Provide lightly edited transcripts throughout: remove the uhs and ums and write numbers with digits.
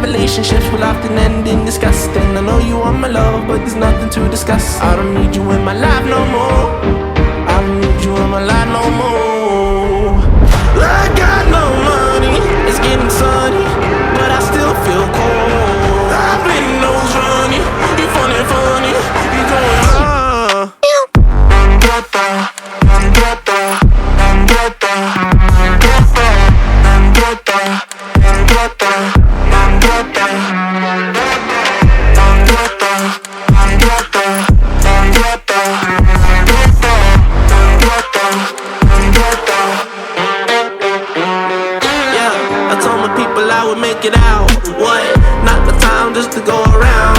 relationships will often end in disgusting. I know you want my love, but there's nothing to discuss. I don't need you in my life no more. I don't need you in my life no more. I got no money, it's getting sunny, but I still feel cold. I've been nose running, you funny, you going I would make it out. What? Not the time just to go around.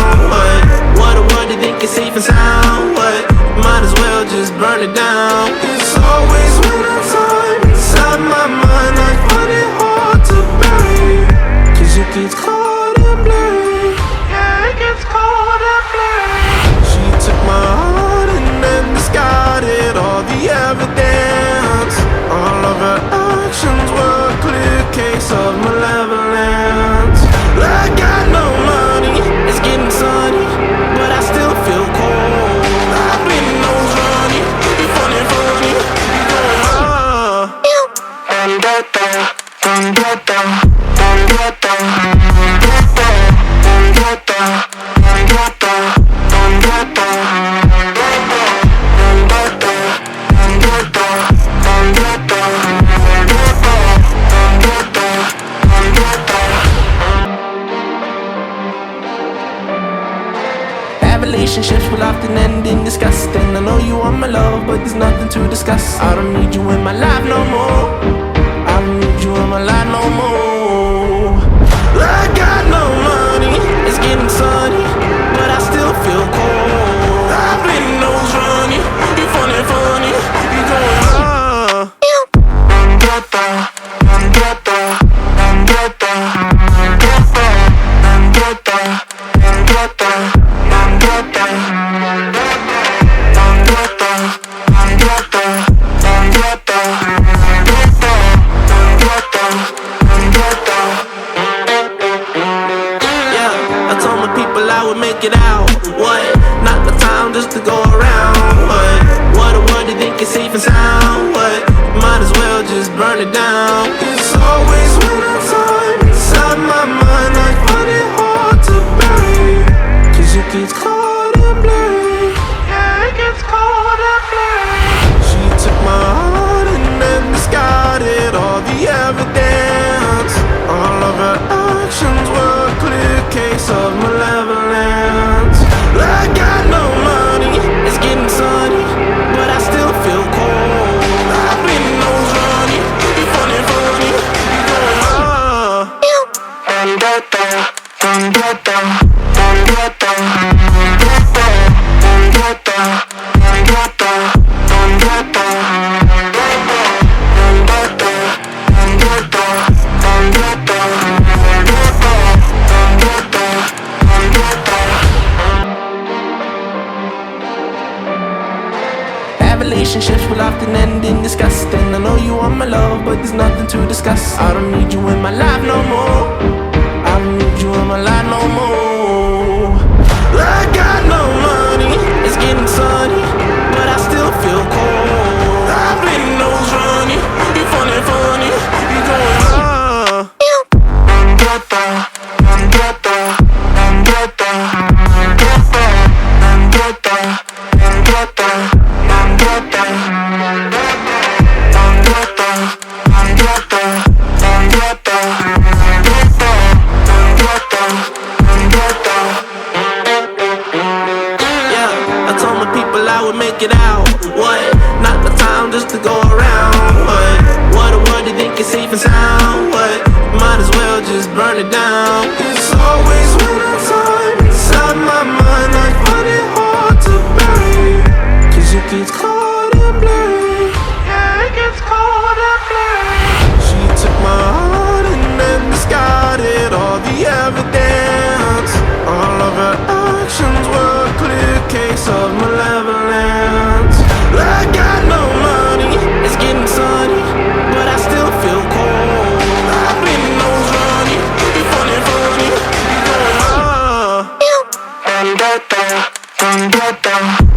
What a word, you think it's safe and sound. What? Might as well just burn it down. It's always winter time inside my mind. I find it hard to bury, 'cause it gets cold and blurry. Yeah, it gets cold and blurry. She took my heart and then discarded all the evidence. All of her actions were a clear case of malevolence. I got no money, it's getting sunny, but I still feel cold. I've been nose running, you funny, you going relationships will often end in disgusting. I know you want my love, but there's nothing to discuss. I don't need you in my life no more. I don't need you in my life no more. I got no money, it's getting sunny, but I still feel cold. I've been nose running, you funny, you going I would make it out. What? Not the time just to go around. What a word, you think it's safe and sound. What? Might as well just burn it down. It's always winter time inside my mind. I find it hard to bury, 'cause it gets cold and blurry. Yeah, it gets cold and blurry. She took my heart and then discarded all the evidence. All of her actions were a clear case of malevolence. I got no money, it's getting sunny, but I still feel cold. I've been nose running, you funny, you going relationships will often end in disgusting. I know you want my love, but there's nothing to discuss. I don't need you in my life no more. I don't need you in my life no more. I got no money, it's getting sunny, but I still feel cold. I've been nose running, you funny, you going I would make it out. What? Not the time just to go around. What a word, you think it's safe and sound. What? Might as well just burn it down. It's always winter time inside my mind. I find it hard to bury, 'cause it gets cold and blurry. Yeah, it gets cold and blurry. She took my heart and then discarded all the evidence. All of her actions were a clear case of malevolence. I got no money, it's getting sunny, but I still feel cold. I've been nose running, you funny, get there, gonna get there.